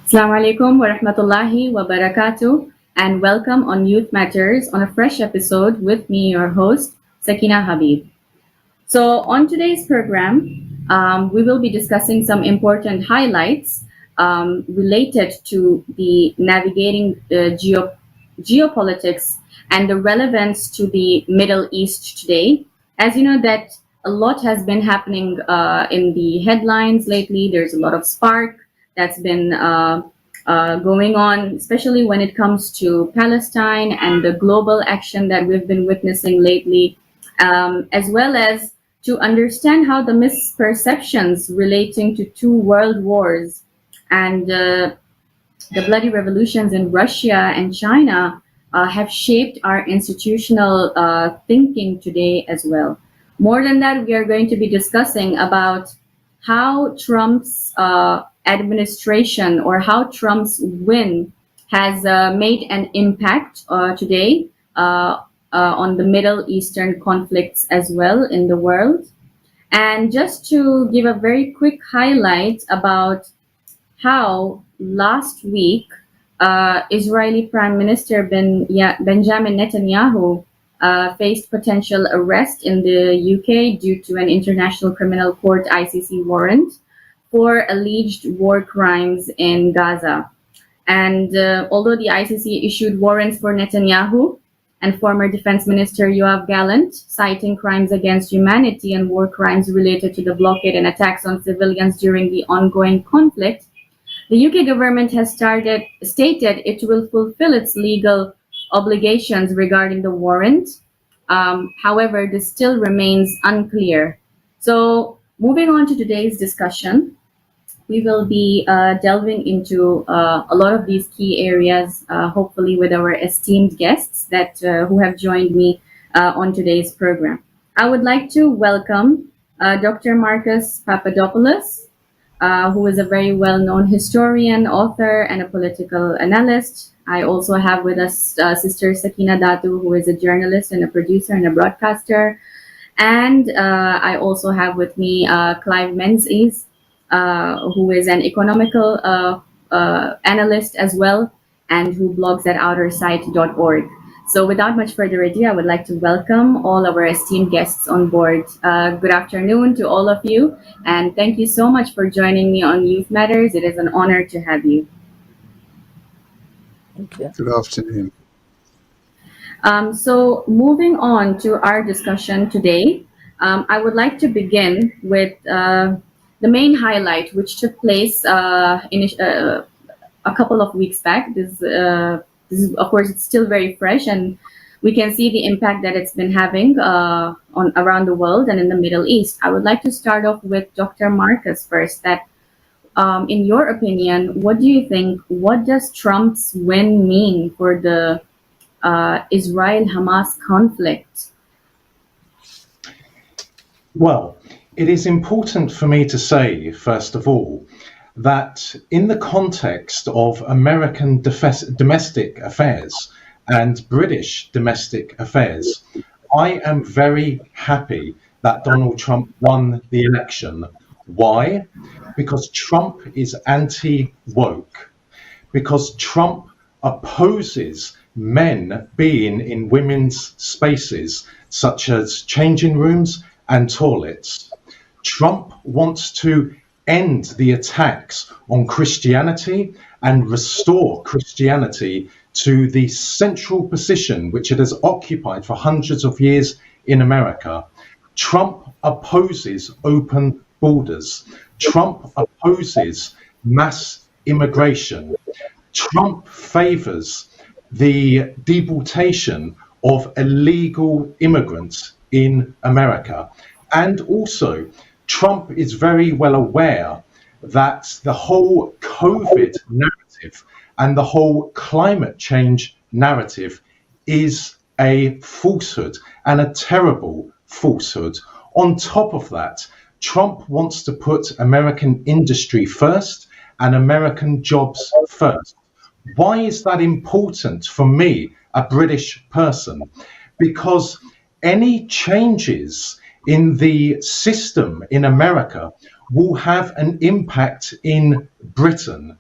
Assalamu alaikum wa rahmatullahi wa barakatuh, and welcome on Youth Matters on a fresh episode with me, your host, Sakina Habib. So, on today's program, we will be discussing some important highlights related to the navigating geopolitics and the relevance to the Middle East today. As you know, that a lot has been happening in the headlines lately. There's a lot of spark that's been going on, especially when it comes to Palestine and the global action that we've been witnessing lately, as well as to understand how the misperceptions relating to two world wars and the bloody revolutions in Russia and China have shaped our institutional thinking today as well. More than that, we are going to be discussing about how Trump's administration or how Trump's win has made an impact today on the Middle Eastern conflicts as well in the world. And just to give a very quick highlight about how last week Israeli Prime Minister Benjamin Netanyahu faced potential arrest in the UK due to an International Criminal Court (ICC) warrant for alleged war crimes in Gaza. And although the ICC issued warrants for Netanyahu and former Defense Minister Yoav Gallant, citing crimes against humanity and war crimes related to the blockade and attacks on civilians during the ongoing conflict, the UK government has stated it will fulfill its legal obligations regarding the warrant. However, this still remains unclear. So, moving on to today's discussion, we will be delving into a lot of these key areas, hopefully with our esteemed guests that who have joined me on today's program. I would like to welcome Dr. Marcus Papadopoulos, who is a very well-known historian, author, and a political analyst. I also have with us Sister Sakina Datu, who is a journalist and a producer and a broadcaster. And I also have with me Clive Menzies, who is an economical analyst as well, and who blogs at outersight.org. So without much further ado, I would like to welcome all our esteemed guests on board. Good afternoon to all of you, and thank you so much for joining me on Youth Matters. It is an honor to have you. Thank you. Good afternoon. So moving on to our discussion today, I would like to begin with the main highlight, which took place a couple of weeks back. This is, of course, it's still very fresh, and we can see the impact that it's been having on around the world and in the Middle East. I would like to start off with Dr. Marcus first. That, in your opinion, what do you think? What does Trump's win mean for the Israel-Hamas conflict? Well, it is important for me to say, first of all, that in the context of American domestic affairs and British domestic affairs, I am very happy that Donald Trump won the election. Why? Because Trump is anti-woke, because Trump opposes men being in women's spaces, such as changing rooms and toilets. Trump wants to end the attacks on Christianity and restore Christianity to the central position which it has occupied for hundreds of years in America. Trump opposes open borders. Trump opposes mass immigration. Trump favors the deportation of illegal immigrants in America. And also, Trump is very well aware that the whole COVID narrative and the whole climate change narrative is a falsehood, and a terrible falsehood. On top of that, Trump wants to put American industry first and American jobs first. Why is that important for me, a British person? Because any changes in the system in America will have an impact in Britain.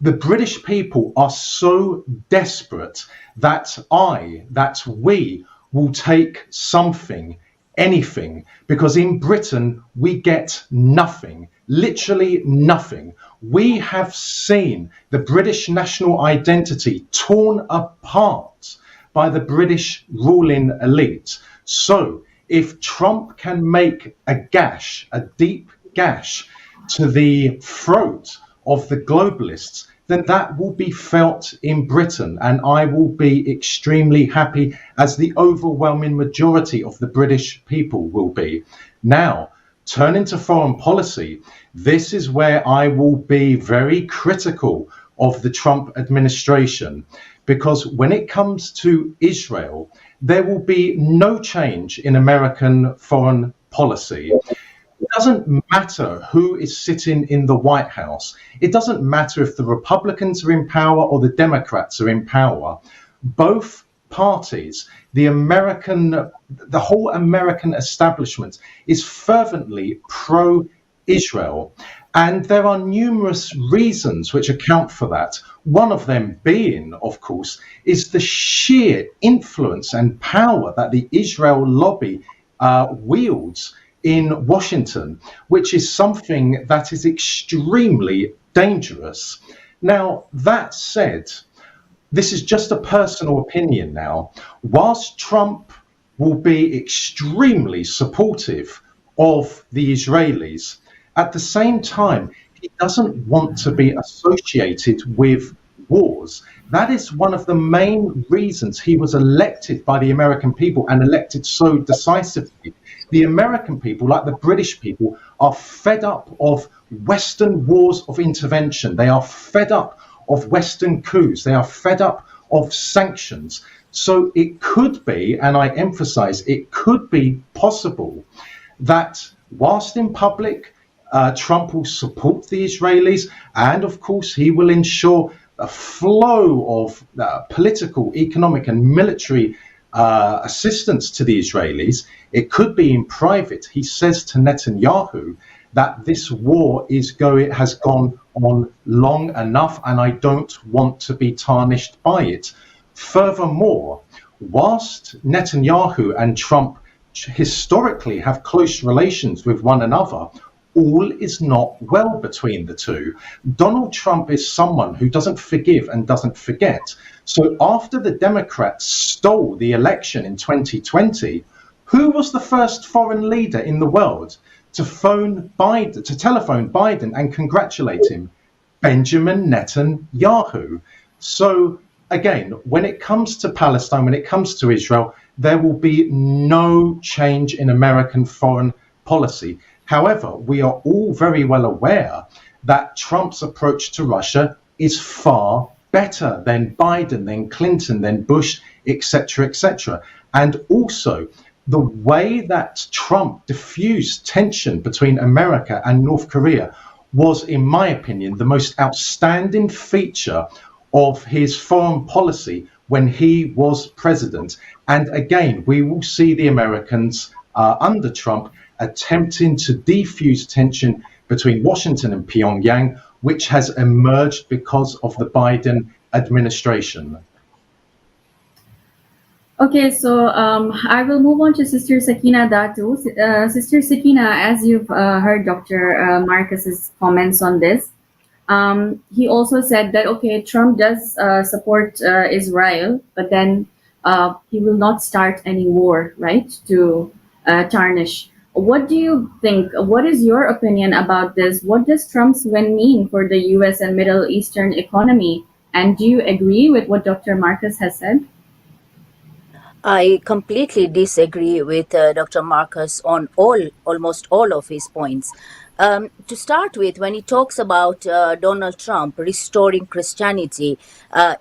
The British people are so desperate that we will take something, anything, because in Britain we get nothing, literally nothing. We have seen the British national identity torn apart by the British ruling elite. So if Trump can make a gash, a deep gash, to the throat of the globalists, then that will be felt in Britain. And I will be extremely happy, as the overwhelming majority of the British people will be. Now, turning to foreign policy, this is where I will be very critical of the Trump administration, because when it comes to Israel, there will be no change in American foreign policy. It doesn't matter who is sitting in the White House. It doesn't matter if the Republicans are in power or the Democrats are in power. Both parties, the whole American establishment is fervently pro-Israel. And there are numerous reasons which account for that. One of them being, of course, is the sheer influence and power that the Israel lobby wields in Washington, which is something that is extremely dangerous. Now, that said, this is just a personal opinion now. Whilst Trump will be extremely supportive of the Israelis, at the same time, he doesn't want to be associated with wars. That is one of the main reasons he was elected by the American people, and elected so decisively. The American people, like the British people, are fed up of Western wars of intervention. They are fed up of Western coups. They are fed up of sanctions. So it could be, and I emphasize, it could be possible that whilst in public, Trump will support the Israelis, and of course he will ensure a flow of political, economic and military assistance to the Israelis. It could be in private. He says to Netanyahu that this war has gone on long enough, and I don't want to be tarnished by it. Furthermore, whilst Netanyahu and Trump historically have close relations with one another, all is not well between the two. Donald Trump is someone who doesn't forgive and doesn't forget. So after the Democrats stole the election in 2020, who was the first foreign leader in the world to telephone Biden and congratulate him? Benjamin Netanyahu. So again, when it comes to Palestine, when it comes to Israel, there will be no change in American foreign policy. However, we are all very well aware that Trump's approach to Russia is far better than Biden, than Clinton, than Bush, etc., etc. And also, the way that Trump diffused tension between America and North Korea was, in my opinion, the most outstanding feature of his foreign policy when he was president. And again, we will see the Americans under Trump attempting to defuse tension between Washington and Pyongyang, which has emerged because of the Biden administration. Okay, so I will move on to Sister Sakina Datu. Sister Sakina, as you've heard Dr. Marcus's comments on this, he also said that, okay, Trump does support Israel, but then he will not start any war, right, to tarnish. What do you think? What is your opinion about this? What does Trump's win mean for the US and Middle Eastern economy? And do you agree with what Dr. Marcus has said? I completely disagree with Dr. Marcus on almost all of his points. To start with, when he talks about Donald Trump restoring Christianity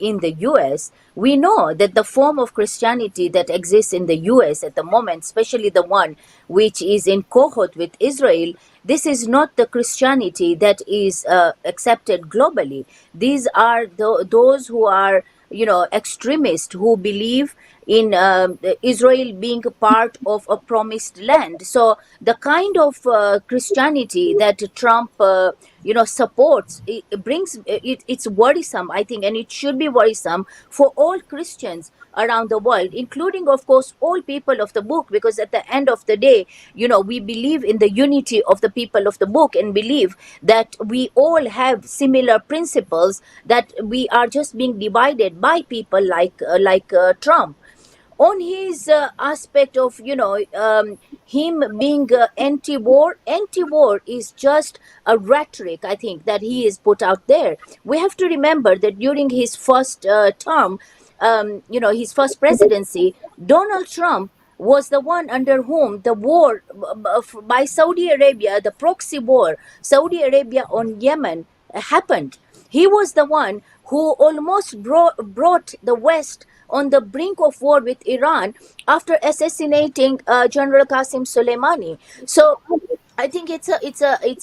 in the US, we know that the form of Christianity that exists in the US at the moment, especially the one which is in cohort with Israel, this is not the Christianity that is accepted globally. These are those who are, extremists who believe in Israel being a part of a promised land. So the kind of Christianity that Trump supports, it brings it's worrisome, I think, and it should be worrisome for all Christians around the world, including, of course, all people of the book, because at the end of the day, we believe in the unity of the people of the book, and believe that we all have similar principles, that we are just being divided by people like Trump. On his aspect of him being anti-war is just a rhetoric, I think, that he is put out there. We have to remember that during his first term, his first presidency, Donald Trump was the one under whom the war by Saudi Arabia, the proxy war, Saudi Arabia on Yemen, happened. He was the one who almost brought the West on the brink of war with Iran after assassinating General Qasem Soleimani. So I think it's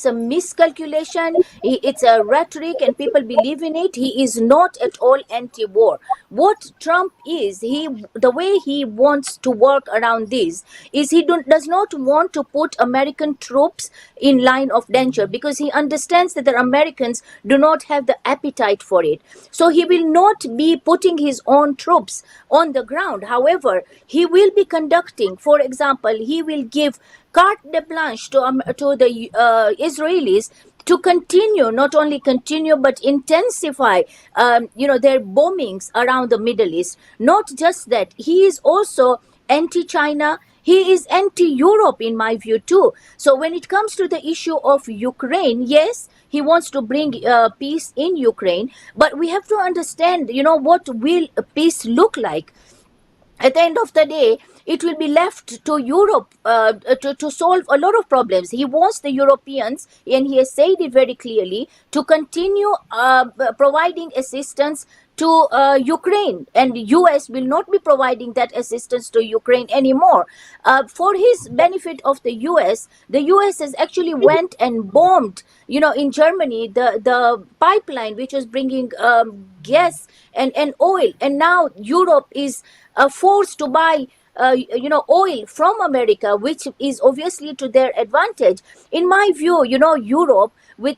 a miscalculation. It's a rhetoric, and people believe in it. He is not at all anti-war. What Trump is, the way he wants to work around this is he does not want to put American troops in line of danger, because he understands that the Americans do not have the appetite for it. So he will not be putting his own troops on the ground. However, he will be conducting, for example, he will give carte blanche to the Israelis to continue, not only continue, but intensify, their bombings around the Middle East. Not just that, he is also anti-China. He is anti-Europe, in my view, too. So when it comes to the issue of Ukraine, yes, he wants to bring peace in Ukraine, but we have to understand, what will peace look like. At the end of the day, it will be left to Europe to solve a lot of problems. He wants the Europeans, and he has said it very clearly, to continue providing assistance to Ukraine, and the US will not be providing that assistance to Ukraine anymore. For his benefit of the US has actually went and bombed, in Germany, the pipeline which was bringing gas and oil, and now Europe is forced to buy oil from America, which is obviously to their advantage. In my view, Europe, with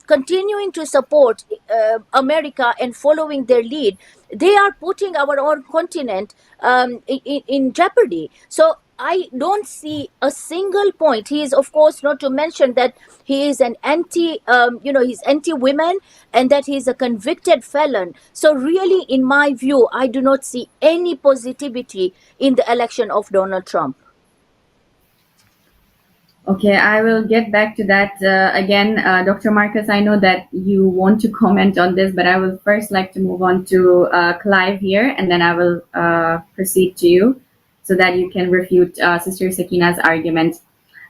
continuing to support America and following their lead, they are putting our own continent in jeopardy. So I don't see a single point. He is, of course, not to mention that he is an he's anti-women, and that he is a convicted felon. So really, in my view, I do not see any positivity in the election of Donald Trump. Okay, I will get back to that again. Dr. Marcus, I know that you want to comment on this, but I will first like to move on to Clive here, and then I will proceed to you so that you can refute Sister Sakina's argument.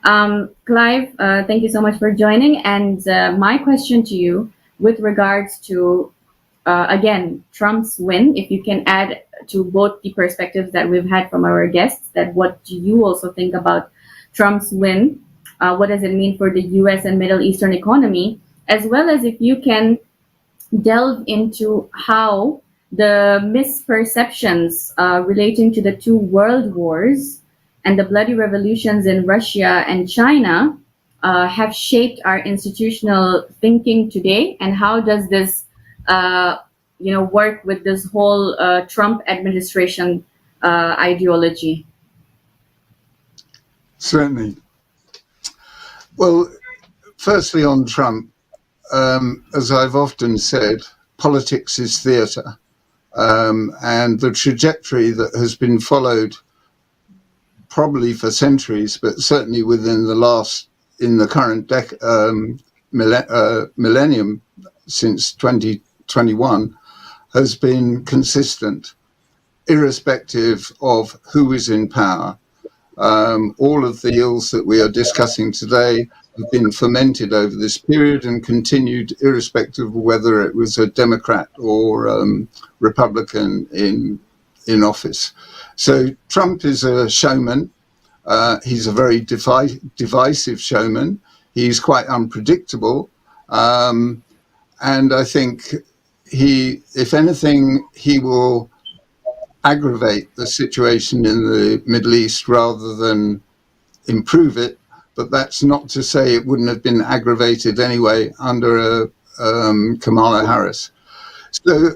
Clive, thank you so much for joining. And my question to you with regards to, again, Trump's win, if you can add to both the perspectives that we've had from our guests, that what do you also think about Trump's win? What does it mean for the US and Middle Eastern economy? As well as if you can delve into how the misperceptions relating to the two world wars and the bloody revolutions in Russia and China have shaped our institutional thinking today, and how does this work with this whole Trump administration ideology? Certainly. Well, firstly on Trump, as I've often said, politics is theatre, and the trajectory that has been followed probably for centuries, but certainly in the current millennium, since 2021, has been consistent, irrespective of who is in power. All of the ills that we are discussing today have been fermented over this period and continued irrespective of whether it was a Democrat or Republican in office. So Trump is a showman. He's a very divisive showman. He's quite unpredictable. And I think if anything, he will aggravate the situation in the Middle East rather than improve it. but that's not to say it wouldn't have been aggravated anyway under Kamala Harris. So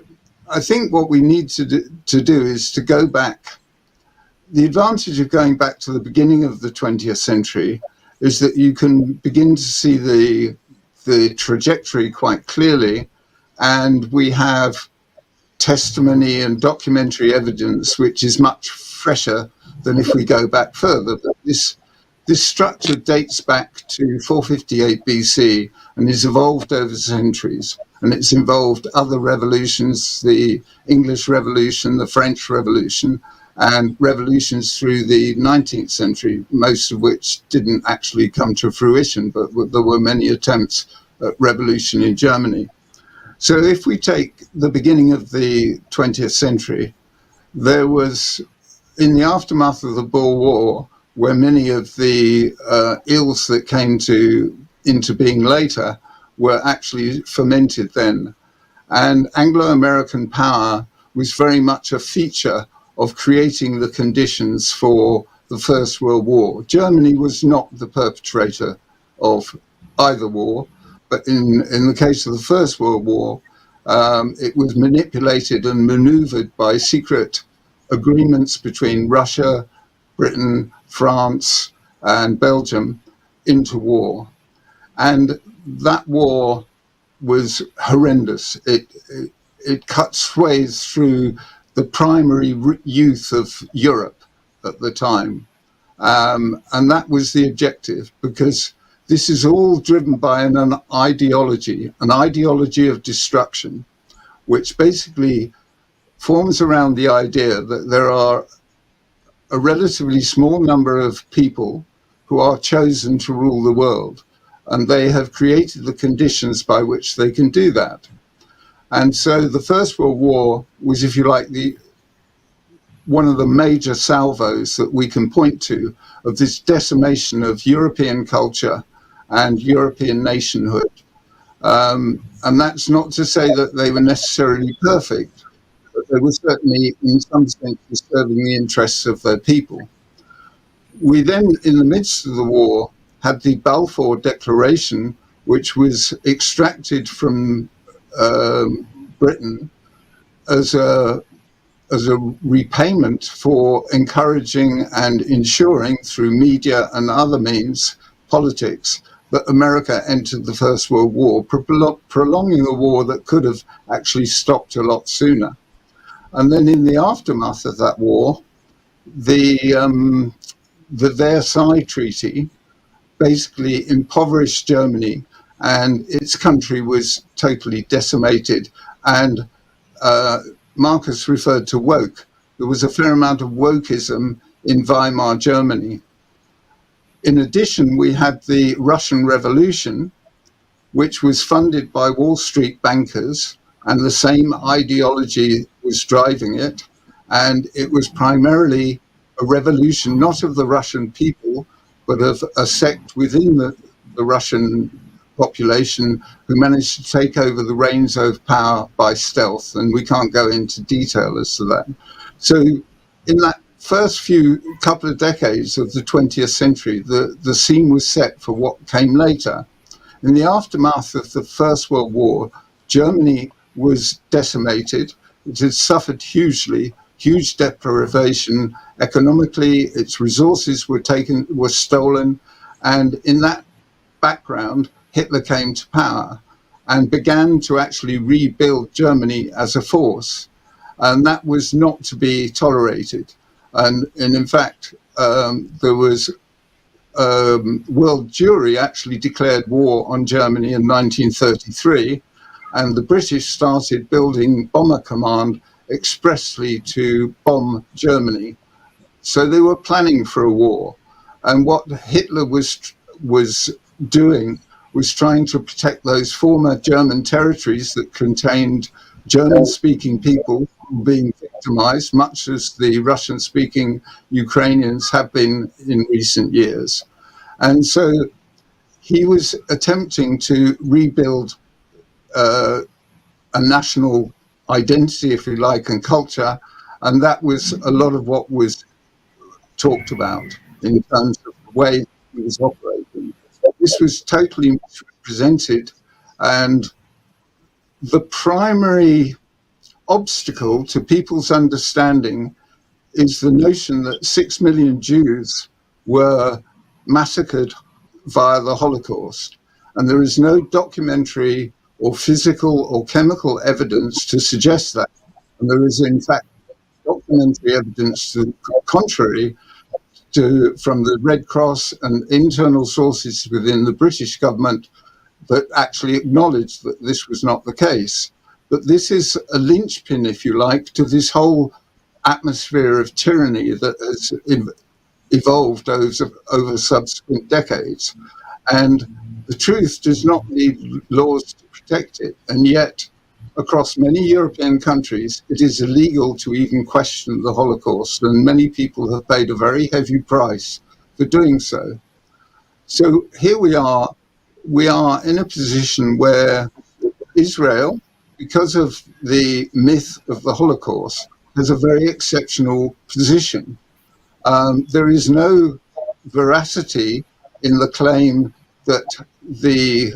I think what we need to do is to go back. The advantage of going back to the beginning of the 20th century is that you can begin to see the trajectory quite clearly, and we have testimony and documentary evidence which is much fresher than if we go back further. But this structure dates back to 458 BC and is evolved over centuries, and it's involved other revolutions, the English Revolution, the French Revolution, and revolutions through the 19th century, most of which didn't actually come to fruition, but there were many attempts at revolution in Germany. So if we take the beginning of the 20th century, there was, in the aftermath of the Boer War, where many of the ills that came into being later were actually fermented then. And Anglo-American power was very much a feature of creating the conditions for the First World War. Germany was not the perpetrator of either war, but in the case of the First World War, it was manipulated and maneuvered by secret agreements between Russia, Britain, France, and Belgium into war. And that war was horrendous. It cut swathes through the primary youth of Europe at the time. And that was the objective, because this is all driven by an ideology of destruction, which basically forms around the idea that there are a relatively small number of people who are chosen to rule the world, and they have created the conditions by which they can do that. And so the First World War was, if you like, one of the major salvos that we can point to of this decimation of European culture and European nationhood. And that's not to say that they were necessarily perfect, but they were certainly, in some sense, serving the interests of their people. We then, in the midst of the war, had the Balfour Declaration, which was extracted from Britain as a repayment for encouraging and ensuring through media and other means, politics, that America entered the First World War, prolonging a war that could have actually stopped a lot sooner. And then in the aftermath of that war, the Versailles Treaty basically impoverished Germany, and its country was totally decimated. And Marcus referred to woke. There was a fair amount of wokeism in Weimar Germany. In addition, we had the Russian Revolution, which was funded by Wall Street bankers, and the same ideology was driving it. And it was primarily a revolution, not of the Russian people, but of a sect within the Russian population who managed to take over the reins of power by stealth. And we can't go into detail as to that. So in that first couple of decades of the 20th century, the scene was set for what came later. In the aftermath of the First World War, Germany was decimated. It had suffered huge deprivation economically. Its resources were stolen. And in that background, Hitler came to power and began to actually rebuild Germany as a force. And that was not to be tolerated. And in fact, there was world Jewry actually declared war on Germany in 1933, and the British started building Bomber Command expressly to bomb Germany. So they were planning for a war. And what Hitler was doing was trying to protect those former German territories that contained German-speaking people being victimized, much as the Russian-speaking Ukrainians have been in recent years. And so he was attempting to rebuild a national identity, if you like, and culture, and that was a lot of what was talked about in terms of the way he was operating. This was totally misrepresented, and the primary obstacle to people's understanding is the notion that 6 million Jews were massacred via the Holocaust. And there is no documentary or physical or chemical evidence to suggest that. And there is, in fact, documentary evidence to the contrary from the Red Cross and internal sources within the British government that actually acknowledged that this was not the case. But this is a linchpin, if you like, to this whole atmosphere of tyranny that has evolved over subsequent decades. And the truth does not need laws to protect it. And yet, across many European countries, it is illegal to even question the Holocaust. And many people have paid a very heavy price for doing so. So here we are in a position where Israel, because of the myth of the Holocaust, has a very exceptional position. There is no veracity in the claim that the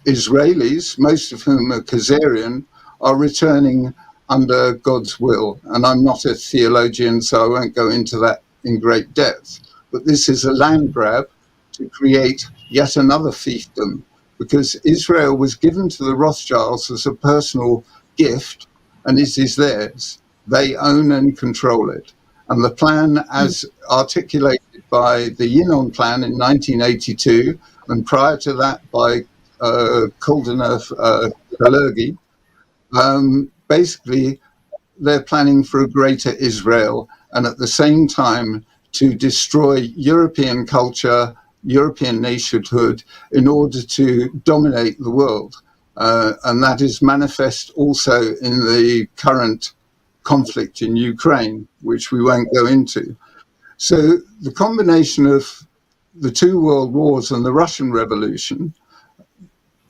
Israelis, most of whom are Khazarian, are returning under God's will. And I'm not a theologian, so I won't go into that in great depth. But this is a land grab to create yet another fiefdom, because Israel was given to the Rothschilds as a personal gift, and it is theirs. They own and control it. And the plan, as articulated by the Yearn plan in 1982, and prior to that by Kalergi, basically they're planning for a greater Israel, and at the same time to destroy European culture, European nationhood, in order to dominate the world. And that is manifest also in the current conflict in Ukraine, which we won't go into. So the combination of the two world wars and the Russian Revolution,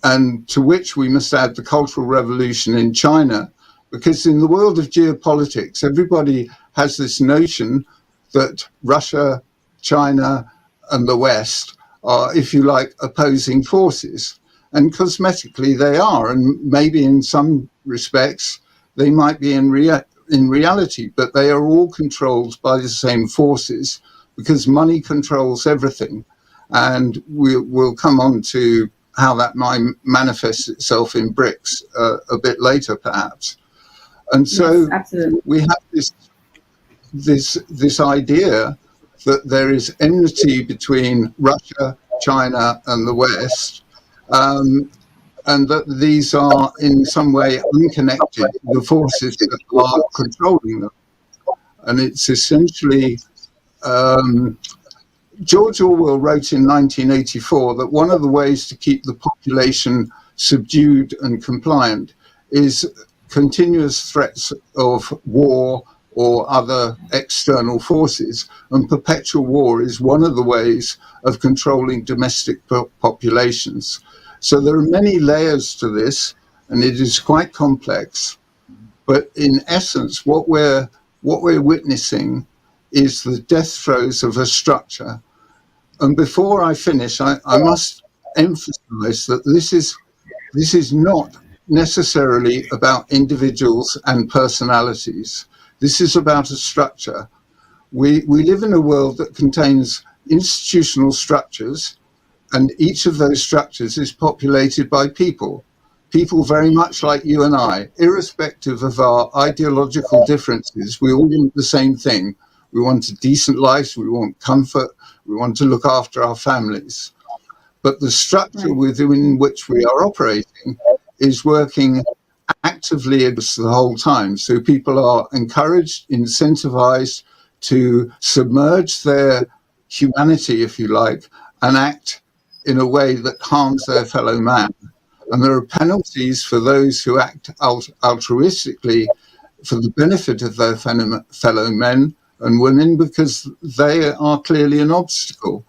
and to which we must add the Cultural Revolution in China, because in the world of geopolitics, everybody has this notion that Russia, China, and the West are, if you like, opposing forces. And cosmetically they are, and maybe in some respects they might be in reality, but they are all controlled by the same forces, because money controls everything. And we'll come on to how that might manifest itself in BRICS a bit later, perhaps. And so Yes, we have this idea that there is enmity between Russia, China, and the West, and that these are in some way unconnected, the forces that are controlling them. And it's essentially, George Orwell wrote in 1984 that one of the ways to keep the population subdued and compliant is continuous threats of war or other external forces, and perpetual war is one of the ways of controlling domestic populations. So there are many layers to this, and it is quite complex. But in essence, what we're witnessing is the death throes of a structure. And before I finish, I must emphasize that this is not necessarily about individuals and personalities. This is about a structure. We live in a world that contains institutional structures, and each of those structures is populated by people very much like you and I, irrespective of our ideological differences. We all want the same thing. We want a decent life, we want comfort, we want to look after our families. But the structure within which we are operating is working actively the whole time. So people are encouraged, incentivized to submerge their humanity, if you like, and act in a way that harms their fellow man. And there are penalties for those who act altruistically for the benefit of their fellow men and women, because they are clearly an obstacle.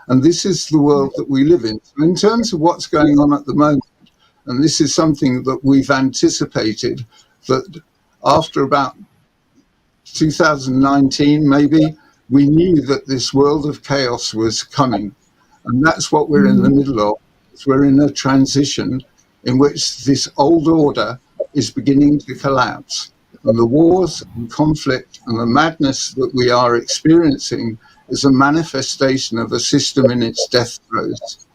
And this is the world that we live in. So in terms of what's going on at the moment, and this is something that we've anticipated, that after about 2019, maybe, we knew that this world of chaos was coming. And that's what we're in the middle of. We're in a transition in which this old order is beginning to collapse. And the wars and conflict and the madness that we are experiencing is a manifestation of a system in its death throes.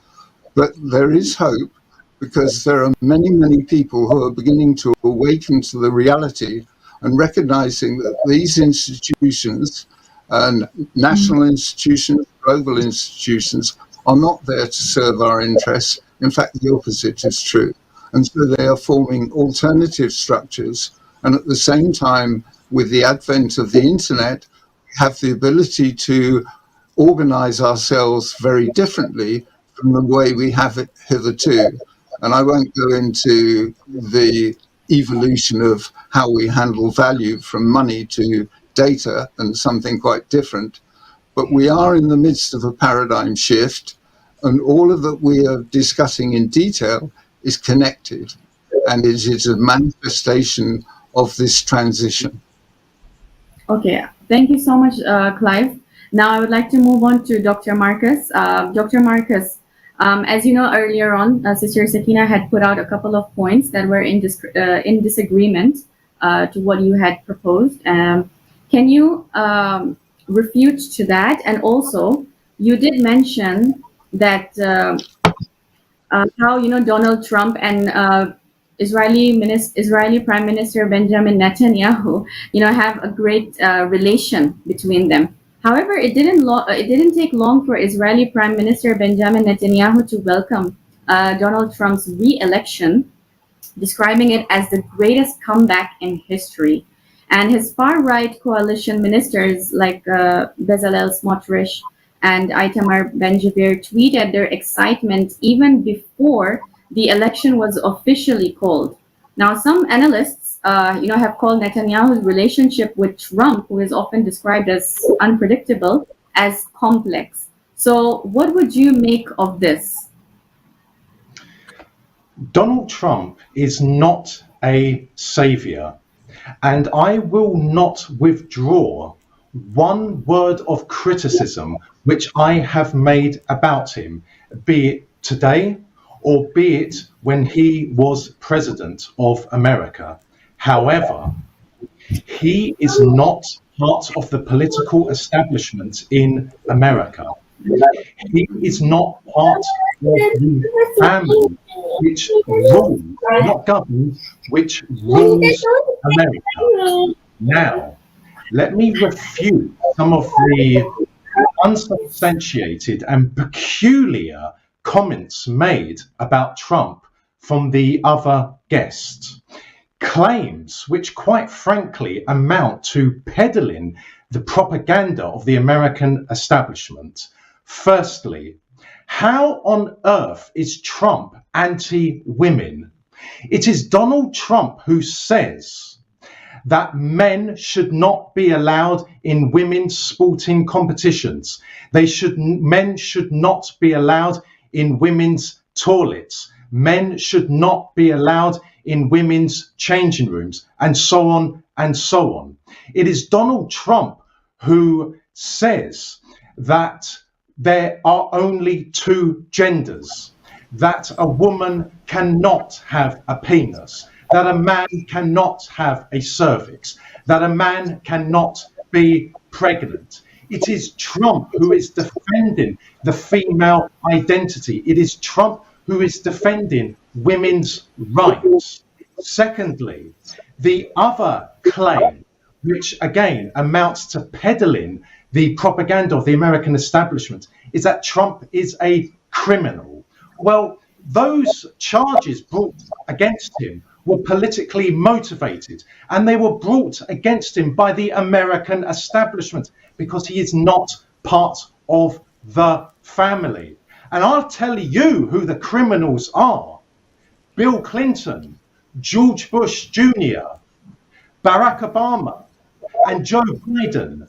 But there is hope, because there are many, many people who are beginning to awaken to the reality and recognizing that these institutions, and national institutions, global institutions, are not there to serve our interests. In fact, the opposite is true. And so they are forming alternative structures. And at the same time, with the advent of the internet, we have the ability to organize ourselves very differently from the way we have it hitherto. And I won't go into the evolution of how we handle value from money to data and something quite different. But we are in the midst of a paradigm shift, and all of that we are discussing in detail is connected, and it is a manifestation of this transition. Okay, thank you so much, Clive. Now I would like to move on to Dr. Marcus. Dr. Marcus, as you know, earlier on, Sister Sakina had put out a couple of points that were in disagreement to what you had proposed. Can you refute to that? And also, you did mention that how Donald Trump and Israeli Prime Minister Benjamin Netanyahu have a great relation between them. However, it didn't take long for Israeli Prime Minister Benjamin Netanyahu to welcome Donald Trump's re-election, describing it as the greatest comeback in history. And his far-right coalition ministers like Bezalel Smotrich and Itamar Ben-Gvir tweeted their excitement even before the election was officially called. Now, some analysts, have called Netanyahu's relationship with Trump, who is often described as unpredictable, as complex. So, what would you make of this? Donald Trump is not a savior, and I will not withdraw one word of criticism which I have made about him, be it today or be it when he was president of America. However, he is not part of the political establishment in America. He is not part of the family which rules, not governs, which rules America. Now, let me refute some of the unsubstantiated and peculiar comments made about Trump from the other guests. Claims which, quite frankly, amount to peddling the propaganda of the American establishment. Firstly, how on earth is Trump anti-women? It is Donald Trump who says that men should not be allowed in women's sporting competitions. Men should not be allowed in women's toilets. Men should not be allowed in women's changing rooms, and so on and so on. It is Donald Trump who says that there are only two genders, that a woman cannot have a penis, that a man cannot have a cervix, that a man cannot be pregnant. It is Trump who is defending the female identity. It is Trump who is defending women's rights. Secondly, the other claim, which again amounts to peddling the propaganda of the American establishment, is that Trump is a criminal. Well, those charges brought against him were politically motivated, and they were brought against him by the American establishment because he is not part of the family. And I'll tell you who the criminals are: Bill Clinton, George Bush Jr., Barack Obama, and Joe Biden.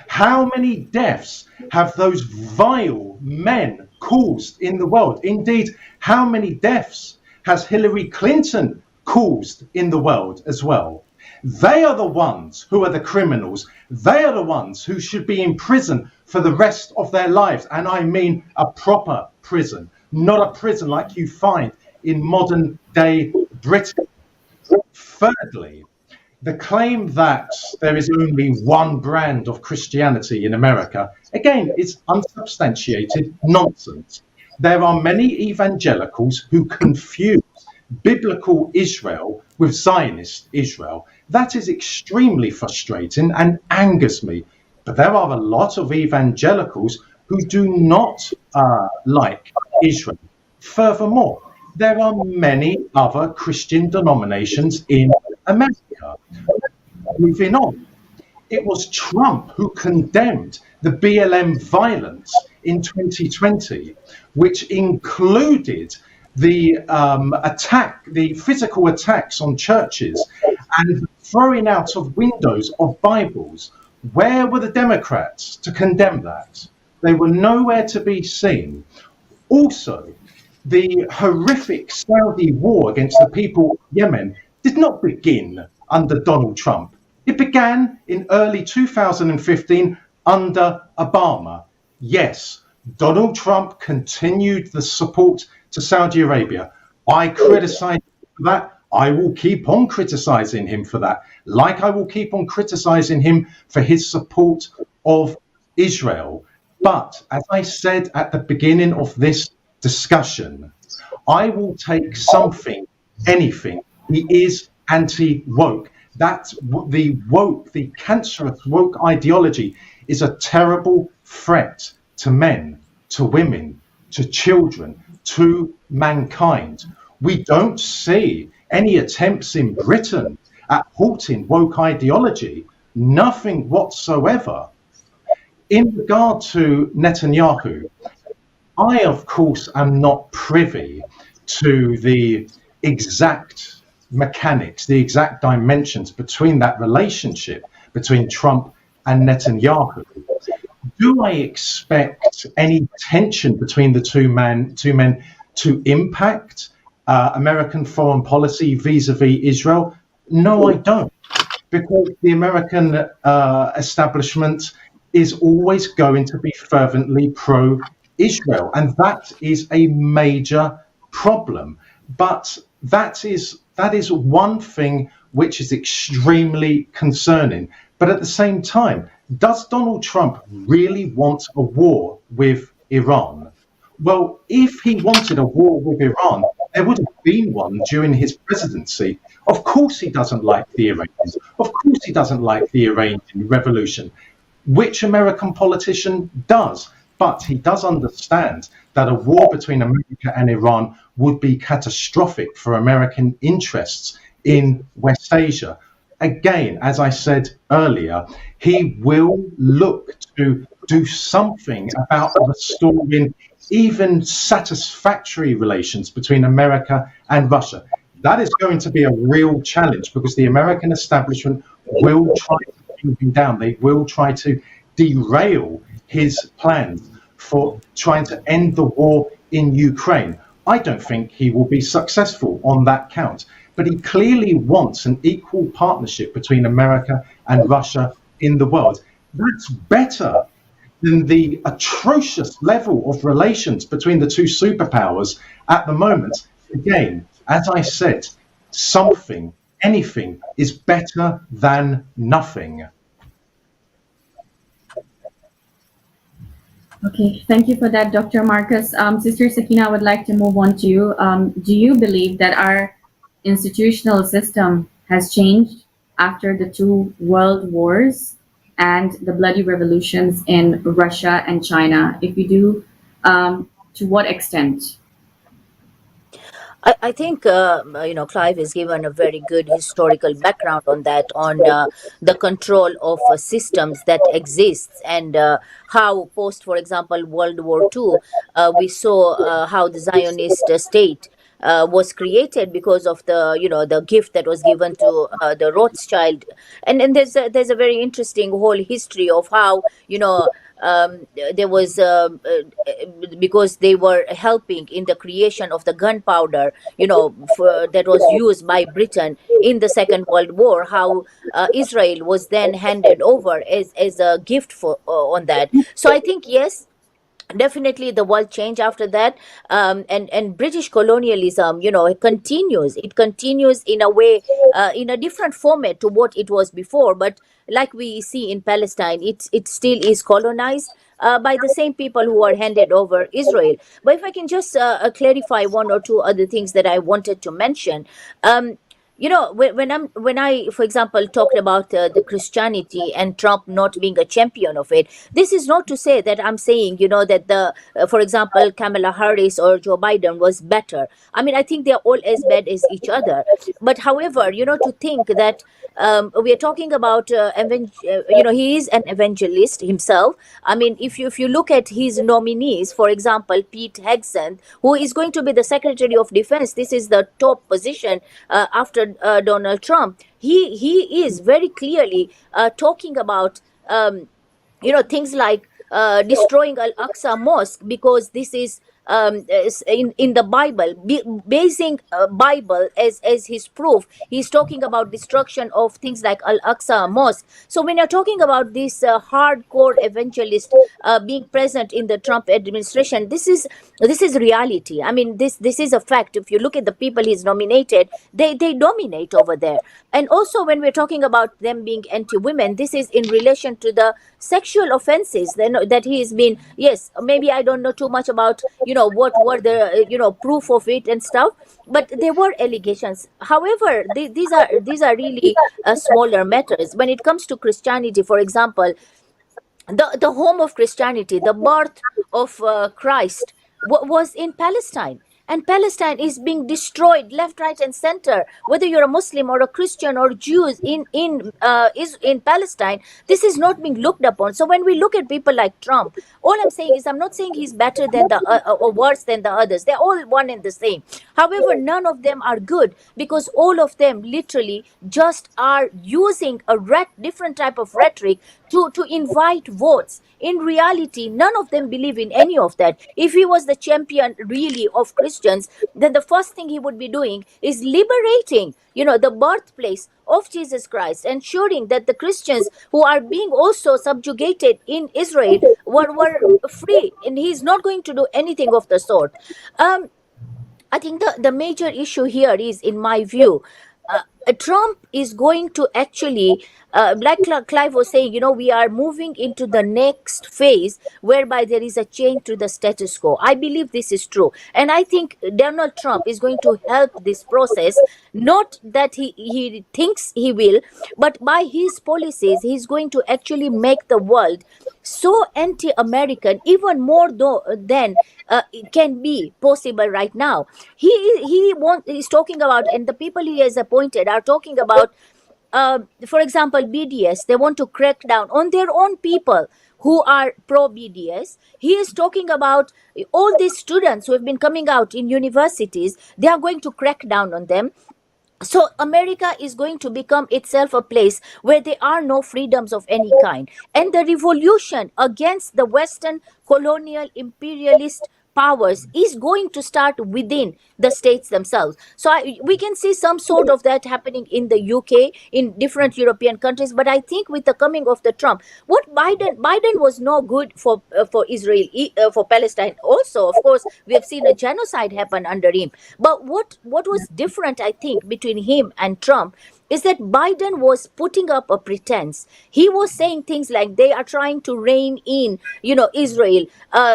How many deaths have those vile men caused in the world? Indeed, how many deaths has Hillary Clinton caused in the world as well? They are the ones who are the criminals. They are the ones who should be in prison for the rest of their lives. And I mean a proper prison, not a prison like you find in modern day Britain. Thirdly, the claim that there is only one brand of Christianity in America, again, is unsubstantiated nonsense. There are many evangelicals who confuse biblical Israel with Zionist Israel. That is extremely frustrating and angers me. But there are a lot of evangelicals who do not like Israel. Furthermore, there are many other Christian denominations in America. Moving on, it was Trump who condemned the BLM violence in 2020, which included the the physical attacks on churches and throwing out of windows of Bibles. Where were the Democrats to condemn that? They were nowhere to be seen. Also, the horrific Saudi war against the people of Yemen did not begin under Donald Trump. It began in early 2015 under Obama. Yes, Donald Trump continued the support to Saudi Arabia. I criticize that. I will keep on criticizing him for that, like I will keep on criticizing him for his support of Israel. But as I said at the beginning of this discussion, I will take something, anything. He is anti-woke. That the cancerous woke ideology is a terrible threat to men, to women, to children, to mankind. We don't see any attempts in Britain at halting woke ideology, nothing whatsoever. In regard to Netanyahu, I, of course, am not privy to the exact mechanics, the exact dimensions between that relationship between Trump and Netanyahu. Do I expect any tension between the two men to impact American foreign policy vis-a-vis Israel? No, I don't, because the American establishment is always going to be fervently pro-Israel, and that is a major problem. But that is one thing which is extremely concerning. But at the same time, does Donald Trump really want a war with Iran? Well, if he wanted a war with Iran, there would have been one during his presidency. Of course he doesn't like the Iranians. Of course he doesn't like the Iranian Revolution. Which American politician does? But he does understand that a war between America and Iran would be catastrophic for American interests in West Asia. Again, as I said earlier, he will look to do something about restoring even satisfactory relations between America and Russia. That is going to be a real challenge because the American establishment will try to pin him down. They will try to derail his plans for trying to end the war in Ukraine. I don't think he will be successful on that count, but he clearly wants an equal partnership between America and Russia in the world. That's better than the atrocious level of relations between the two superpowers at the moment. Again, as I said, something, anything is better than nothing. Okay, thank you for that, Dr. Marcus. Sister Sakina, I would like to move on to you. Do you believe that our institutional system has changed after the two world wars and the bloody revolutions in Russia and China? If you do, to what extent? I think Clive has given a very good historical background on that, on the control of systems that exists, and how post, for example, World War II, we saw how the Zionist state was created because of the gift that was given to the Rothschild, and there's a very interesting whole history of how there was because they were helping in the creation of the gunpowder, that was used by Britain in the Second World War. How Israel was then handed over as a gift for on that. So I think yes, definitely the world changed after that. And British colonialism, it continues in a way, in a different format to what it was before, but like we see in Palestine, it still is colonized by the same people who are handed over Israel. But if I can just clarify one or two other things that I wanted to mention. When I, for example, talked about the Christianity and Trump not being a champion of it, this is not to say that I'm saying, that for example, Kamala Harris or Joe Biden was better. I mean, I think they're all as bad as each other. But however, to think that we are talking about, he is an evangelist himself. I mean, if you look at his nominees, for example, Pete Hegseth, who is going to be the Secretary of Defense, this is the top position after Donald Trump. He is very clearly talking about things like destroying Al-Aqsa Mosque, because this is in the Bible, basing Bible as his proof. He's talking about destruction of things like Al-Aqsa Mosque. So when you're talking about this hardcore evangelist being present in the Trump administration, this is reality. I mean, this is a fact. If you look at the people he's nominated, they dominate over there. And also, when we're talking about them being anti-women, this is in relation to the sexual offenses that he has been. Yes, maybe I don't know too much about what were the proof of it and stuff, but there were allegations. However, these are really smaller matters. When it comes to Christianity, for example, the home of Christianity, the birth of Christ, was in Palestine. And Palestine is being destroyed left, right, and center. Whether you're a Muslim or a Christian or Jews in Palestine, this is not being looked upon. So when we look at people like Trump, all I'm saying is, I'm not saying he's better than the or worse than the others. They're all one and the same. However, none of them are good, because all of them literally just are using a different type of rhetoric to invite votes. In reality, none of them believe in any of that. If he was the champion really of Christians, then the first thing he would be doing is liberating, the birthplace of Jesus Christ, ensuring that the Christians who are being also subjugated in Israel were free. And he's not going to do anything of the sort. I think the major issue here is, in my view, Trump is going to actually, like Clive was saying, we are moving into the next phase whereby there is a change to the status quo. I believe this is true. And I think Donald Trump is going to help this process, not that he thinks he will, but by his policies, he's going to actually make the world so anti-American, even more than it can be possible right now. He's talking about, and the people he has appointed are talking about, for example, BDS. They want to crack down on their own people who are pro-BDS. He is talking about all these students who have been coming out in universities. They are going to crack down on them. So America is going to become itself a place where there are no freedoms of any kind. And the revolution against the Western colonial imperialist powers is going to start within the states themselves. So we can see some sort of that happening in the UK, in different European countries. But I think with the coming of the Trump, what Biden was no good for Israel, for Palestine. Also, of course, we have seen a genocide happen under him. But what was different, I think, between him and Trump is that Biden was putting up a pretense. He was saying things like they are trying to rein in, Israel,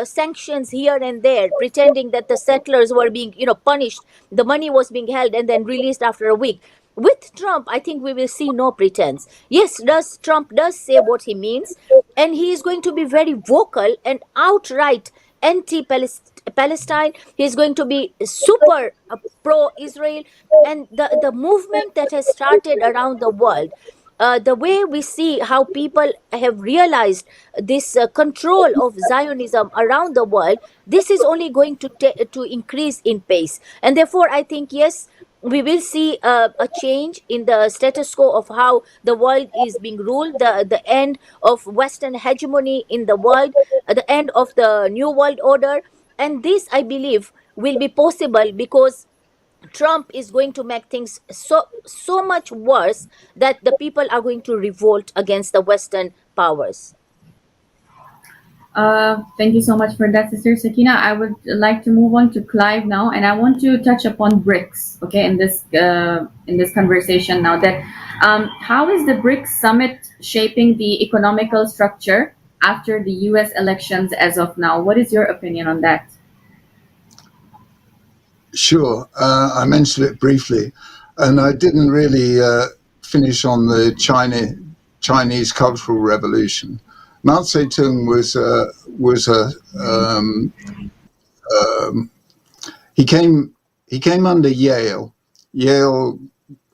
sanctions here and there, pretending that the settlers were being, punished. The money was being held and then released after a week. With Trump, I think we will see no pretense. Yes, Trump does say what he means, and he is going to be very vocal and outright anti-Palestine. He's going to be super pro-Israel. And the movement that has started around the world, the way we see how people have realized this control of Zionism around the world, this is only going to increase in pace. And therefore, I think, yes, we will see a change in the status quo of how the world is being ruled, the end of Western hegemony in the world, the end of the New World Order. And this, I believe, will be possible because Trump is going to make things so much worse that the people are going to revolt against the Western powers. Thank you so much for that, Sister Sakina. I would like to move on to Clive now, and I want to touch upon BRICS. Okay, in this conversation now, that how is the BRICS summit shaping the economical structure after the U.S. elections as of now? What is your opinion on that? Sure. I mentioned it briefly, and I didn't really finish on the Chinese Cultural Revolution. Mao Zedong he came under Yale. Yale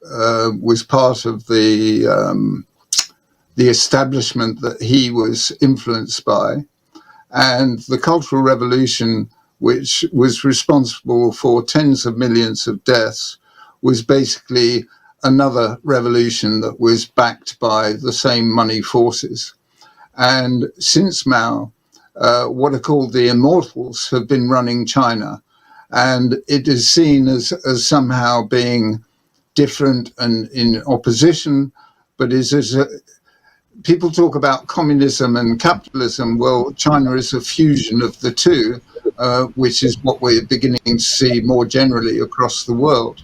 was part of the establishment that he was influenced by, and the Cultural Revolution, which was responsible for tens of millions of deaths, was basically another revolution that was backed by the same money forces. And since Mao, what are called the Immortals have been running China, and it is seen as somehow being different and in opposition, but people talk about communism and capitalism. Well, China is a fusion of the two, which is what we're beginning to see more generally across the world.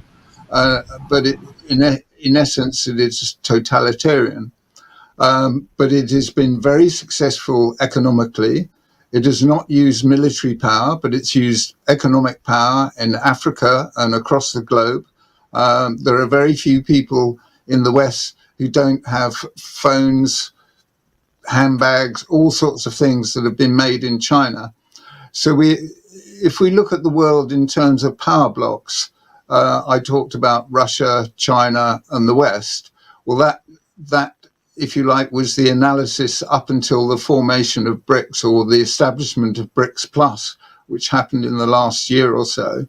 But in essence, it is totalitarian. But it has been very successful economically. It has not used military power, but it's used economic power in Africa and across the globe. There are very few people in the West who don't have phones, handbags, all sorts of things that have been made in China. So if we look at the world in terms of power blocks, I talked about Russia, China, and the West. Well, that, if you like, was the analysis up until the formation of BRICS, or the establishment of BRICS Plus, which happened in the last year or so.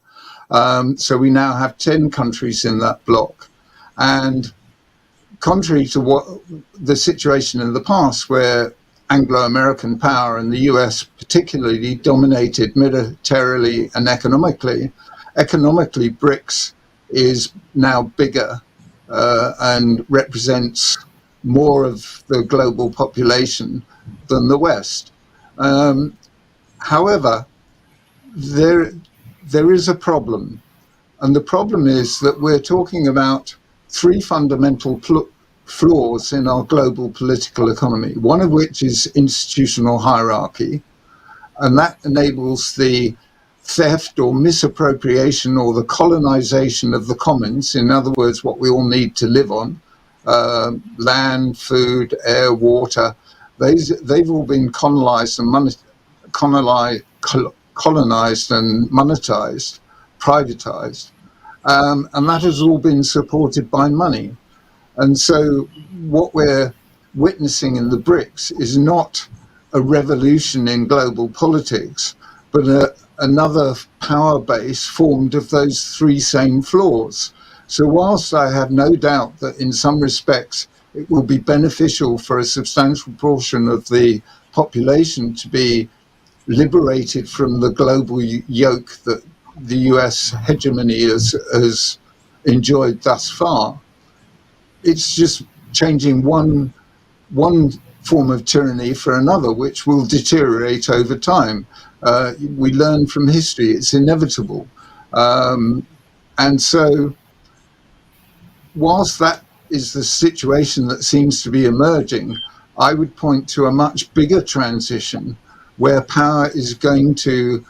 So we now have 10 countries in that bloc. And contrary to what the situation in the past, where Anglo-American power and the US particularly dominated militarily and economically, BRICS is now bigger and represents more of the global population than the West. However, there is a problem. And the problem is that we're talking about three fundamental flaws in our global political economy, one of which is institutional hierarchy, and that enables the theft or misappropriation or the colonization of the commons, in other words, what we all need to live on, land, food, air, water. They've all been colonized and monetized, privatized, and that has all been supported by money. And so what we're witnessing in the BRICS is not a revolution in global politics, but another power base formed of those three same flaws. So whilst I have no doubt that in some respects it will be beneficial for a substantial portion of the population to be liberated from the global yoke that the US hegemony has enjoyed thus far, it's just changing one form of tyranny for another, which will deteriorate over time. We learn from history, it's inevitable. And so whilst that is the situation that seems to be emerging, I would point to a much bigger transition where power is going to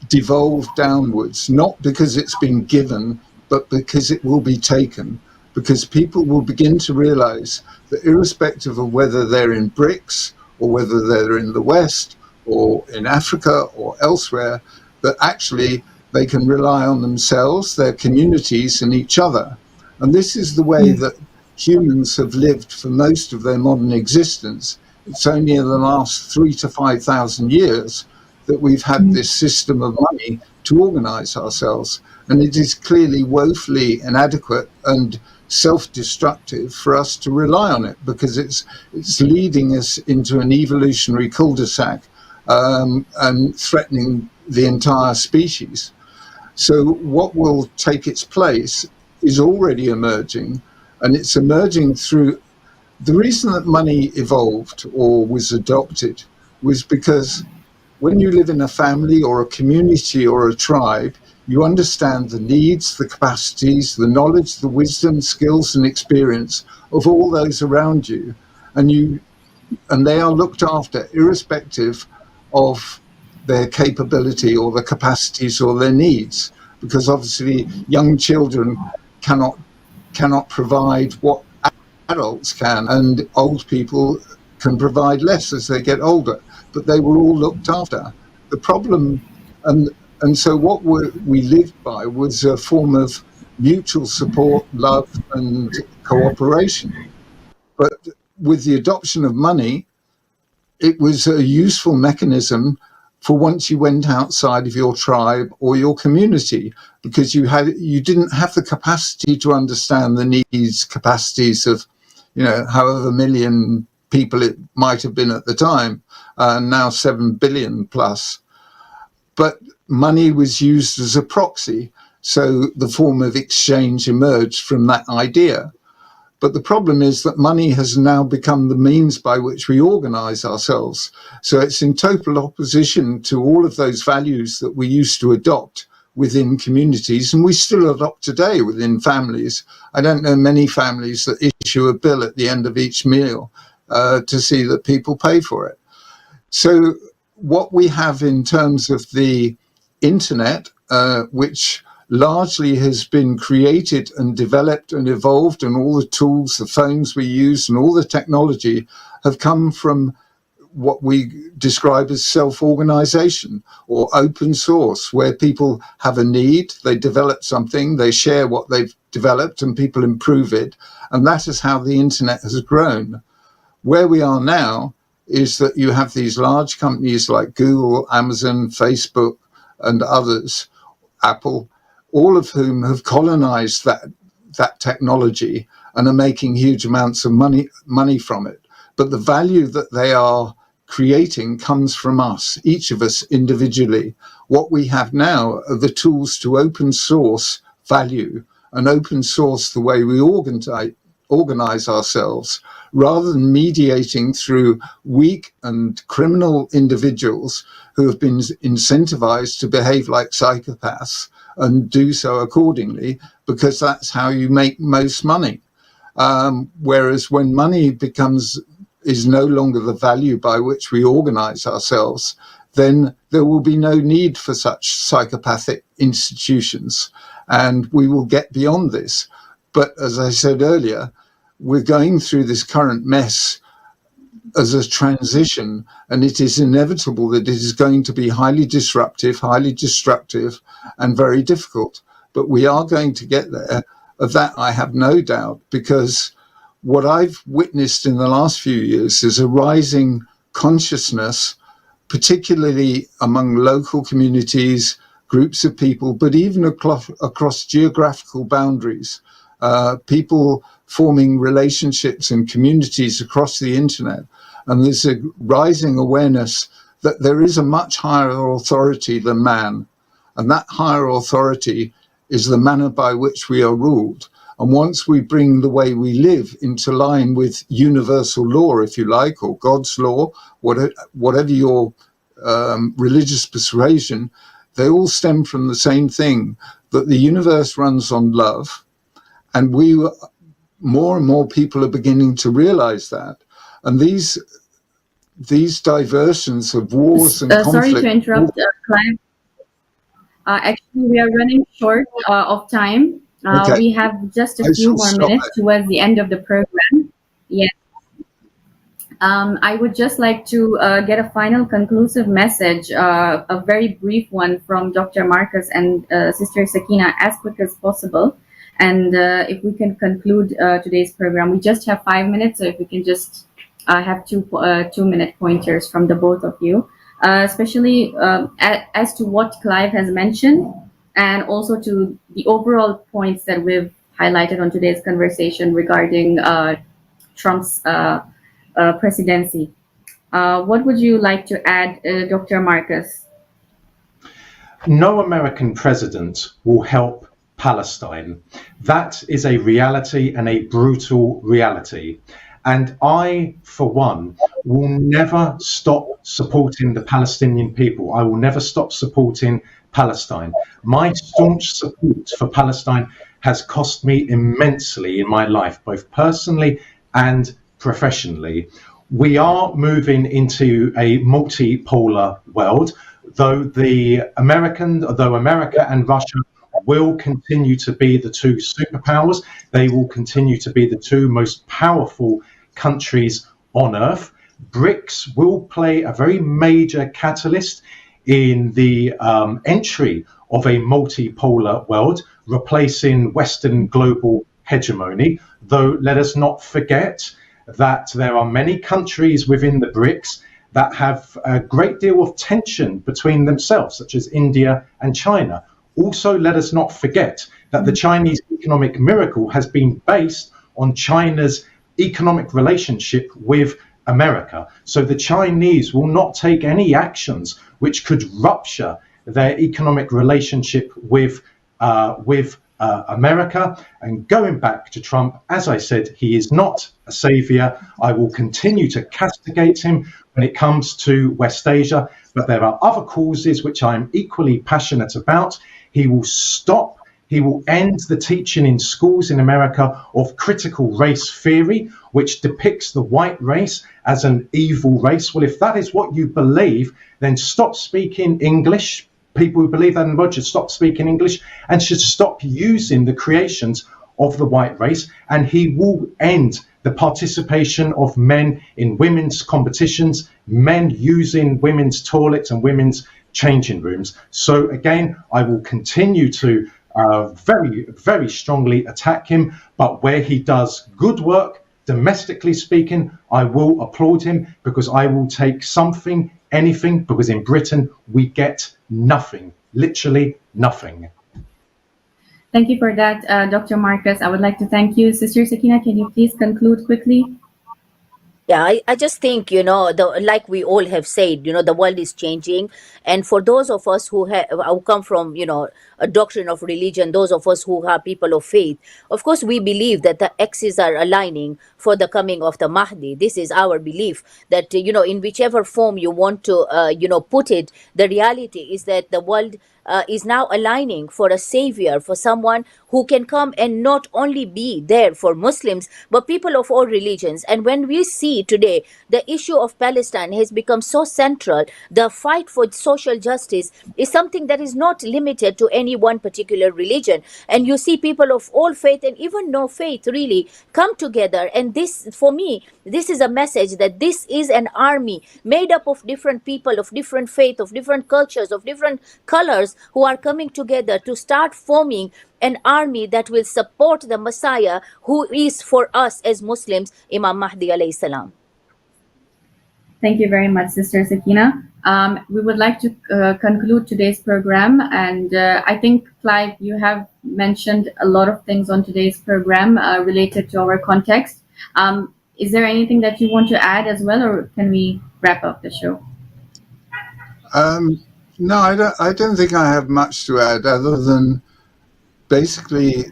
devolve downwards, not because it's been given, but because it will be taken. Because people will begin to realize that irrespective of whether they're in BRICS or whether they're in the West or in Africa or elsewhere, that actually they can rely on themselves, their communities, and each other. And this is the way that humans have lived for most of their modern existence. It's only in the last 3,000 to 5,000 years that we've had this system of money to organize ourselves. And it is clearly woefully inadequate and self-destructive for us to rely on it, because it's leading us into an evolutionary cul-de-sac, and threatening the entire species. So what will take its place is already emerging, and it's emerging through the reason that money evolved or was adopted was because when you live in a family or a community or a tribe, you understand the needs, the capacities, the knowledge, the wisdom, skills, and experience of all those around you, and they are looked after irrespective of their capability or the capacities or their needs, because obviously young children cannot provide what adults can, and old people can provide less as they get older, but they were all looked after. The problem, and so what we lived by was a form of mutual support, love, and cooperation. But with the adoption of money, it was a useful mechanism for once you went outside of your tribe or your community, because you didn't have the capacity to understand the needs, capacities of, however million people it might have been at the time, now 7 billion plus. But money was used as a proxy, so the form of exchange emerged from that idea. But the problem is that money has now become the means by which we organize ourselves. So it's in total opposition to all of those values that we used to adopt within communities, and we still adopt today within families. I don't know many families that issue a bill at the end of each meal to see that people pay for it. So what we have in terms of the internet, which largely has been created and developed and evolved, and all the tools, the phones we use and all the technology have come from what we describe as self-organization or open source, where people have a need, they develop something, they share what they've developed, and people improve it. And that is how the internet has grown. Where we are now is that you have these large companies like Google, Amazon, Facebook, and others, Apple, all of whom have colonized that technology and are making huge amounts of money from it. But the value that they are creating comes from us, each of us individually. What we have now are the tools to open source value and open source the way we organize ourselves, rather than mediating through weak and criminal individuals who have been incentivized to behave like psychopaths and do so accordingly, because that's how you make most money. Whereas when money is no longer the value by which we organize ourselves, then there will be no need for such psychopathic institutions, and we will get beyond this. But as I said earlier, we're going through this current mess as a transition, and it is inevitable that it is going to be highly disruptive, highly destructive, and very difficult. But we are going to get there. Of that, I have no doubt, because what I've witnessed in the last few years is a rising consciousness, particularly among local communities, groups of people, but even across geographical boundaries, people forming relationships and communities across the internet. And there's a rising awareness that there is a much higher authority than man. And that higher authority is the manner by which we are ruled. And once we bring the way we live into line with universal law, if you like, or God's law, whatever your religious persuasion, they all stem from the same thing, that the universe runs on love. And more and more people are beginning to realize that. And these diversions of wars and conflict. Sorry to interrupt, Clive. Actually, we are running short of time. Okay. We have just a I few shall more stop minutes it. towards the end of the program. Yes. I would just like to get a final conclusive message, a very brief one from Dr. Marcus and Sister Sakina, as quick as possible. And if we can conclude today's program, we just have 5 minutes. So if we can just have 2 2-minute pointers from the both of you, especially as to what Clive has mentioned, and also to the overall points that we've highlighted on today's conversation regarding Trump's presidency. What would you like to add, Dr. Marcus? No American president will help Palestine. That is a reality, and a brutal reality. And I, for one, will never stop supporting the Palestinian people. I will never stop supporting Palestine. My staunch support for Palestine has cost me immensely in my life, both personally and professionally. We are moving into a multipolar world, though America and Russia will continue to be the two superpowers. They will continue to be the two most powerful countries on earth. BRICS will play a very major catalyst in the entry of a multipolar world, replacing Western global hegemony. Though let us not forget that there are many countries within the BRICS that have a great deal of tension between themselves, such as India and China. Also, let us not forget that the Chinese economic miracle has been based on China's economic relationship with America. So the Chinese will not take any actions which could rupture their economic relationship with America. And going back to Trump, as I said, he is not a savior. I will continue to castigate him when it comes to West Asia, but there are other causes which I'm equally passionate about. He will end the teaching in schools in America of critical race theory, which depicts the white race as an evil race. Well, if that is what you believe, then stop speaking English. People who believe that in the world should stop speaking English and should stop using the creations of the white race. And he will end the participation of men in women's competitions, men using women's toilets and women's changing rooms. So again, I will continue to very, very strongly attack him. But where he does good work, domestically speaking, I will applaud him, because I will take something, anything, because in Britain we get nothing, literally nothing. Thank you for that, Dr. Marcus. I would like to thank you. Sister Sakina, can you please conclude quickly? Yeah, I just think, like we all have said, the world is changing. And for those of us who come from, a doctrine of religion, those of us who are people of faith, of course, we believe that the axes are aligning for the coming of the Mahdi. This is our belief that, in whichever form you want to, put it, the reality is that the world is now aligning for a savior, for someone who can come and not only be there for Muslims, but people of all religions. And when we see today the issue of Palestine has become so central, the fight for social justice is something that is not limited to any one particular religion. And you see people of all faith and even no faith really come together. And this, for me, this is a message that this is an army made up of different people, of different faith, of different cultures, of different colors, who are coming together to start forming an army that will support the Messiah, who is for us as Muslims, Imam Mahdi alayhi salam. Thank you very much, Sister Sakina. We would like to conclude today's program, and I think, Clive, you have mentioned a lot of things on today's program related to our context. Is there anything that you want to add as well, or can we wrap up the show? No, I don't think I have much to add, other than basically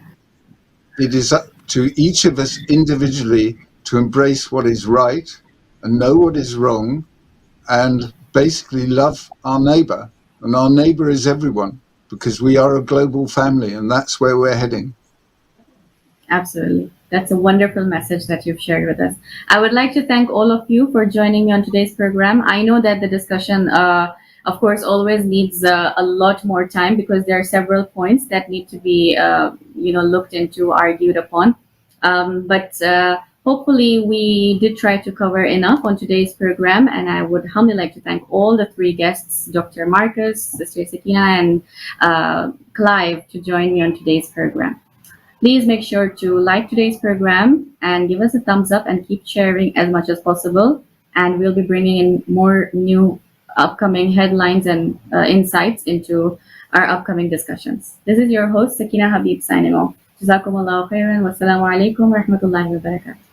it is up to each of us individually to embrace what is right and know what is wrong, and basically love our neighbor. And our neighbor is everyone, because we are a global family, and that's where we're heading. Absolutely. That's a wonderful message that you've shared with us. I would like to thank all of you for joining me on today's program. I know that the discussion, of course, always needs a lot more time, because there are several points that need to be, looked into, argued upon. But hopefully we did try to cover enough on today's program. And I would humbly like to thank all the three guests, Dr. Marcus, Sister Sakina, and Clive, to join me on today's program. Please make sure to like today's program and give us a thumbs up, and keep sharing as much as possible. And we'll be bringing in more new upcoming headlines and insights into our upcoming discussions. This is your host, Sakina Habib, signing off. Jazakumullahu khairan. Wassalamu alaikum wa rahmatullahi wa barakatuh.